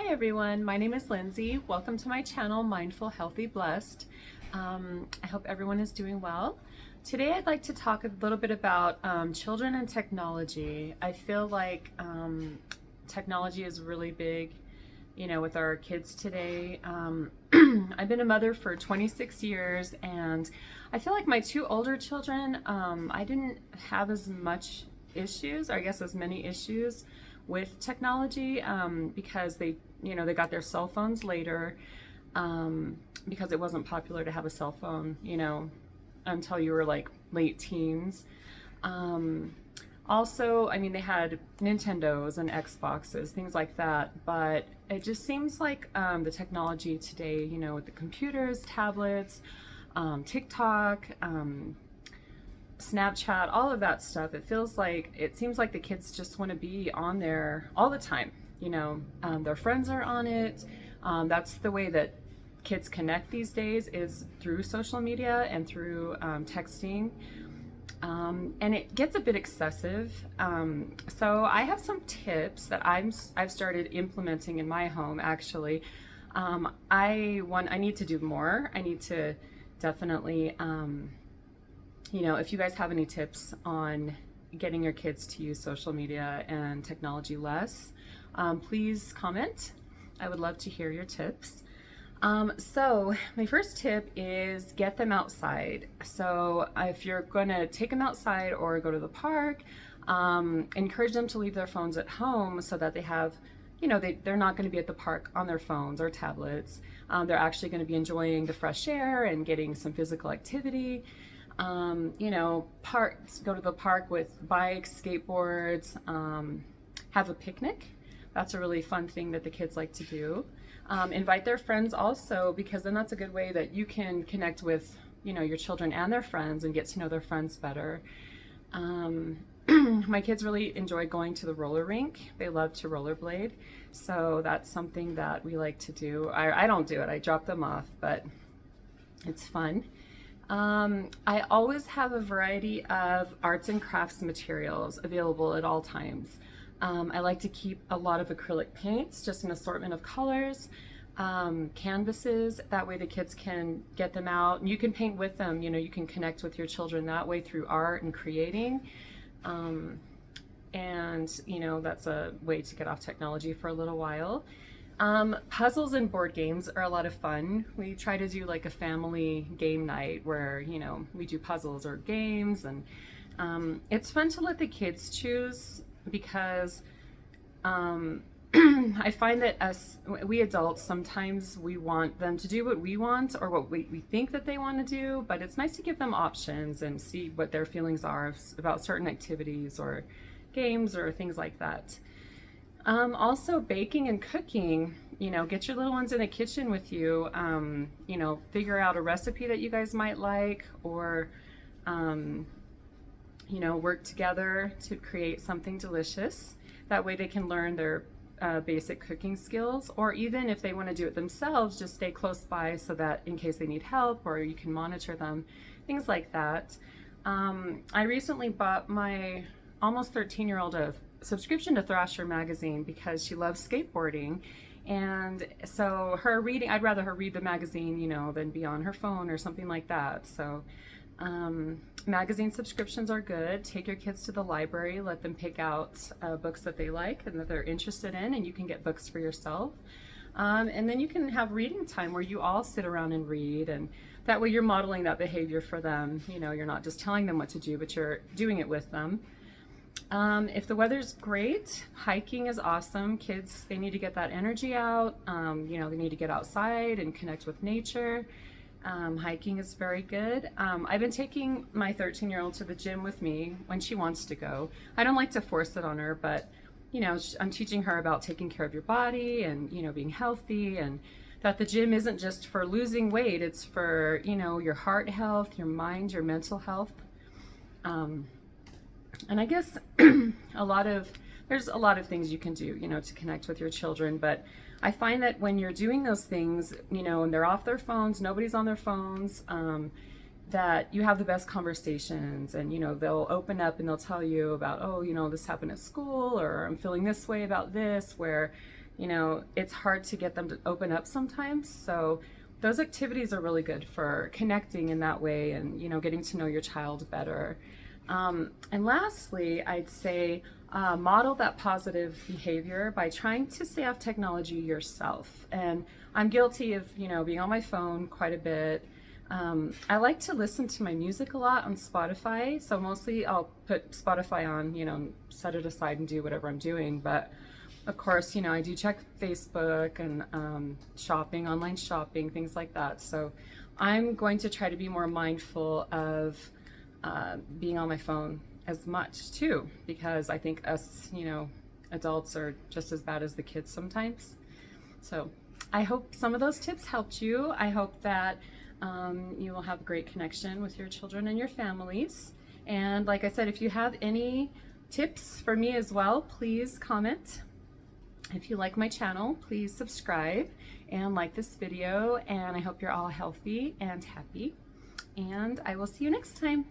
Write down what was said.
Hi everyone, my name is Lindsay. Welcome to my channel, Mindful, Healthy, Blessed. I hope everyone is doing well. Today I'd like to talk a little bit about children and technology. I feel like technology is really big, with our kids today. I've been a mother for 26 years and I feel like my two older children, I didn't have as much issues, or I guess as many issues with technology because they got their cell phones later because it wasn't popular to have a cell phone, until you were like late teens. Also, I mean, they had Nintendos and Xboxes, things like that, but it just seems like the technology today, with the computers, tablets, TikTok, Snapchat, all of that stuff, it seems like the kids just want to be on there all the time. Their friends are on it. That's the way that kids connect these days, is through social media and through texting. And it gets a bit excessive. So I have some tips that I've started implementing in my home, actually. I need to do more. I need to definitely, if you guys have any tips on getting your kids to use social media and technology less, please comment. I would love to hear your tips. So my first tip is get them outside. So if you're going to take them outside or go to the park, encourage them to leave their phones at home so that they have, they're not going to be at the park on their phones or tablets. They're actually going to be enjoying the fresh air and getting some physical activity. Go to the park with bikes, skateboards, have a picnic. That's a really fun thing that the kids like to do. Invite their friends also, because then that's a good way that you can connect with, your children and their friends and get to know their friends better. My kids really enjoy going to the roller rink. They love to rollerblade. So that's something that we like to do. I don't do it. I drop them off, but it's fun. I always have a variety of arts and crafts materials available at all times. I like to keep a lot of acrylic paints, just an assortment of colors, canvases. That way the kids can get them out. And you can paint with them. You can connect with your children that way through art and creating. That's a way to get off technology for a little while. Puzzles and board games are a lot of fun. We try to do like a family game night where, we do puzzles or games, and it's fun to let the kids choose, because I find that we adults, sometimes we want them to do what we want or what we think that they want to do, but it's nice to give them options and see what their feelings are about certain activities or games or things like that. Also baking and cooking, get your little ones in the kitchen with you, figure out a recipe that you guys might like, or, work together to create something delicious. That way they can learn their basic cooking skills, or even if they want to do it themselves, just stay close by so that in case they need help, or you can monitor them, things like that. I recently bought my almost 13-year-old a subscription to Thrasher magazine because she loves skateboarding, and so I'd rather her read the magazine, than be on her phone or something like that. So magazine subscriptions are good. Take your kids to the library, let them pick out books that they like and that they're interested in, and you can get books for yourself. And then you can have reading time where you all sit around and read, and that way you're modeling that behavior for them. You're not just telling them what to do, but you're doing it with them. If the weather's great, hiking is awesome. Kids, they need to get that energy out. They need to get outside and connect with nature. Hiking is very good. I've been taking my 13-year-old to the gym with me when she wants to go. I don't like to force it on her, but, I'm teaching her about taking care of your body and, being healthy, and that the gym isn't just for losing weight. It's for, your heart health, your mind, your mental health. And I guess there's a lot of things you can do, to connect with your children. But I find that when you're doing those things, and they're off their phones, nobody's on their phones, that you have the best conversations, and, they'll open up and they'll tell you about, this happened at school, or I'm feeling this way about this, where, you know, it's hard to get them to open up sometimes. So those activities are really good for connecting in that way and, you know, getting to know your child better. And lastly, I'd say model that positive behavior by trying to stay off technology yourself. And I'm guilty of, you know, being on my phone quite a bit. I like to listen to my music a lot on Spotify, so mostly I'll put Spotify on, you know, set it aside and do whatever I'm doing. But of course, you know, I do check Facebook and shopping, online shopping, things like that. So I'm going to try to be more mindful of being on my phone as much too, because I think us, you know, adults are just as bad as the kids sometimes. So I hope some of those tips helped you. I hope that you will have a great connection with your children and your families. And like I said, if you have any tips for me as well, please comment. If you like my channel, please subscribe and like this video. And I hope you're all healthy and happy. And I will see you next time.